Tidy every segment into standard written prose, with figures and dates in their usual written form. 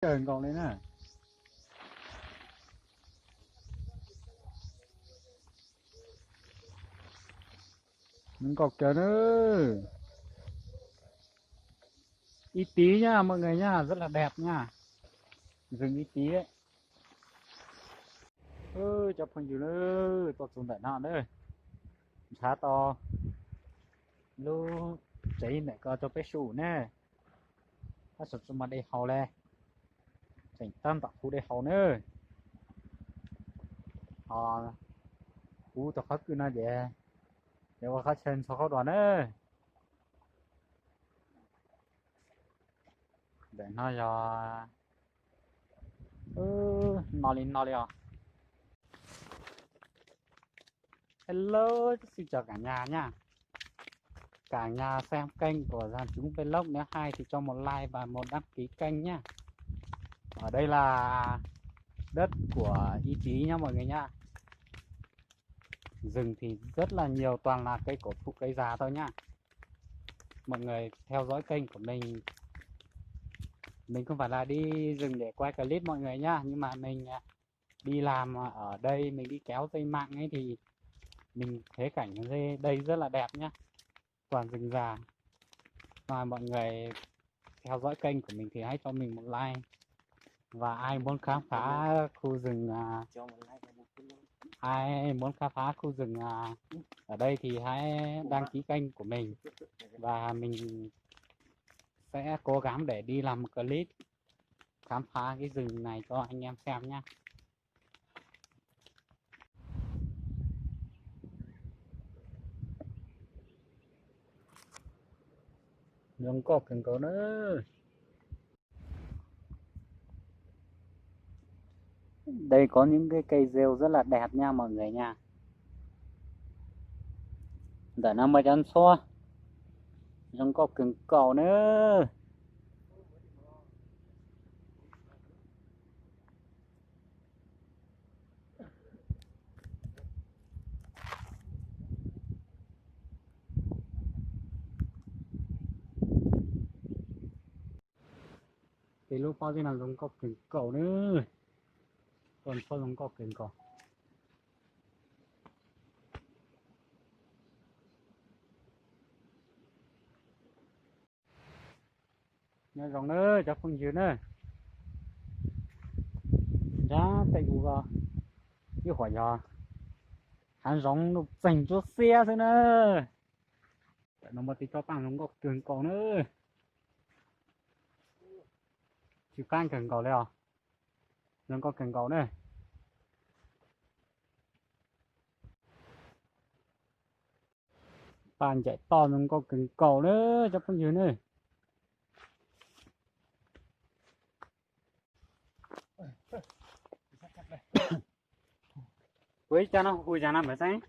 trời còn đấy nè. Mình cọc trời nữa. Ý tí nhá mọi người nhá, rất là đẹp nha. Rừng ý tí đấy. Chụp hình gì nữa, tôi xuống tại nào nữa. Khá to. Lu cháy này có cho bé sủ nè. Nó sụp xuống mặt đây hầu lè. Chảnh tam tặng khu đây hầu nữa. Cú tao khắc cứ nó vậy. Để qua khắc chân sau khắc đoàn nữa. Để nó cho nó lên à. Hello, xin chào cả nhà nha. Cả nhà xem kênh của Giàn Chúng Vlog, nếu hay thì cho một like và một đăng ký kênh nhá. Ở đây là đất của Ý Chí nhá mọi người nhá. Rừng thì rất là nhiều, toàn là cây cổ thụ, cây già thôi nhá. Mọi người theo dõi kênh của mình không phải là đi rừng để quay clip mọi người nhá, nhưng mà mình đi làm ở đây, mình đi kéo dây mạng ấy thì mình thấy cảnh đây rất là đẹp nhá, toàn rừng già. Và mọi người theo dõi kênh của mình thì hãy cho mình một like, và ai muốn khám phá khu rừng ở đây thì hãy đăng ký kênh của mình, và mình sẽ cố gắng để đi làm một clip khám phá cái rừng này cho anh em xem nhé. Đường cột cần có nữa. Đây có những cái cây rêu rất là đẹp nha mọi người nha. Để nó mới ăn xua. Đường cột cần cầu nữa. Thì lúc bao giờ là đường cột cần cầu nữa. Còn sao đường cột cần cầu. Nhớ rong nữa, cho không dư nữa. Ra tại vụ vào cái hỏi giờ hắn rong nó dành cho xe thôi nữa. Nó mà tí cho bằng nó có cường cầu nữa. Chỉ can cường cầu đây à? Nó có cường cầu nữa. Bàn chạy to nó có cường cầu nữa, cho không dư nữa. Với cha nó ui cha nó phải sáng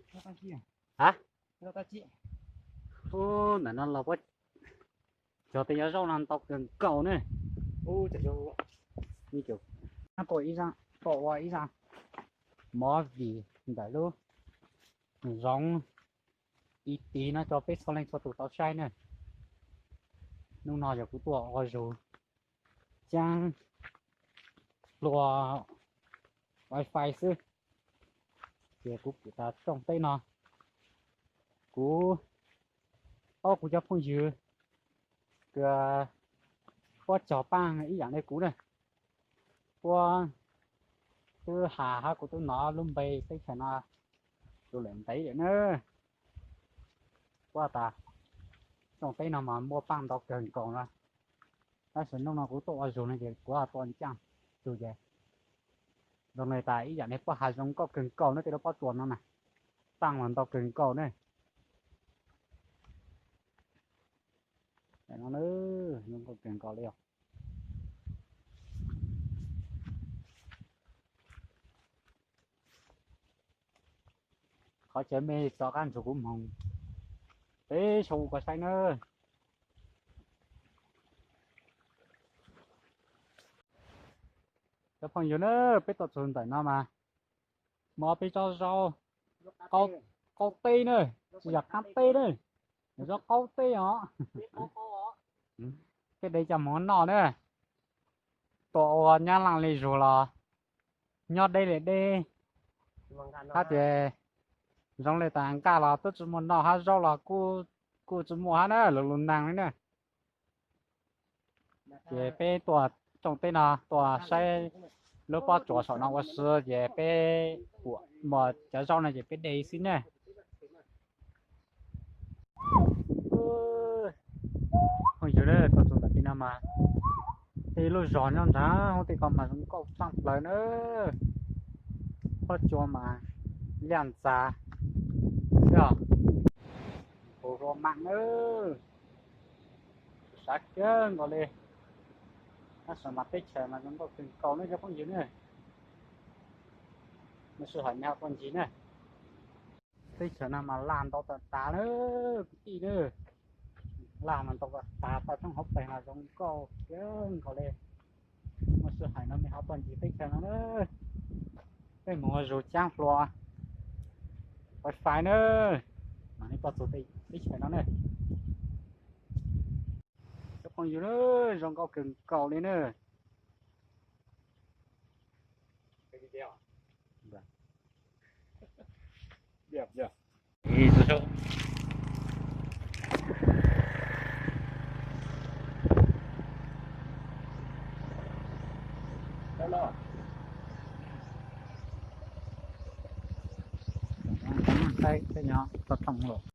hả ô là nó là quá cho tay rau làm tóc gần cầu này ô trời ơi như kiểu nó có ý ra có ý ra mó gì để luôn giống ý tí nó cho phép sau lên cho tụi tao sai này lúc nào giờ cũng tụi rồi trang lùa wifi sư thì cũng ta trong tay nó cú cú cho phong dừa cái có chó băng ý dạng đây cú này qua tôi hà của tôi nó luôn bày cái phải nó tôi lên tay để nữa qua ta trong tay nào mà mua băng đọc gần còn ra ta sẽ nó cũng tôi rồi này thì qua toàn chăng rồi vậy rồi này tại ý dạng này qua hà giống có cần cầu nó thì nó có chuồn nó này tăng hoàn đọc cần cầu này để nó nữa nhưng có cần cầu liều khó chơi mê cho các anh số cũng hồng thế số có sai nữa cho phong nhiêu nữa biết tập xuân tại nào mà bị cho rau câu tê nữa giặt cam tê nữa do câu tê hả cái đây cho món nọ nữa ตัวnhá lăng lì rồi là nhót đây để đây ha thì trong này tàng cả là tôi chỉ muốn nó ha rau là cô chỉ muốn ha nữa luôn nàng nữa thì béตัวtrong tay nóตัวsai lúc bao chỗ sọ nó có sữa thì bé của mà cái rau này thì bé đây xin nè không chịu đấy tôi dùng tại vì nào mà thì lúc giòn nhau giá không thì còn mà cũng có tăng lời nữa có cho mà liền giá được ủa rồi mạng nữa sát chứ gọi đi nó sợ mặt tích trời mà chúng có từng cầu nữa cho con gì nữa nó sợ hỏi nhau con gì nữa tích trời nào mà làm tao tà nữa cái gì nữa làm mà tao tà trong học bài là giống câu chứ gọi đi nó sợ hỏi nó mới học con gì tích trời nó nữa cái mùa rồi trang floor phải nữa mà nó có số tích trời nó nữa cho con gì nữa giống câu cần cầu đi nữa đẹp nhỉ thì tôi sợ đó là đây cái nhỏ tập thòng lộ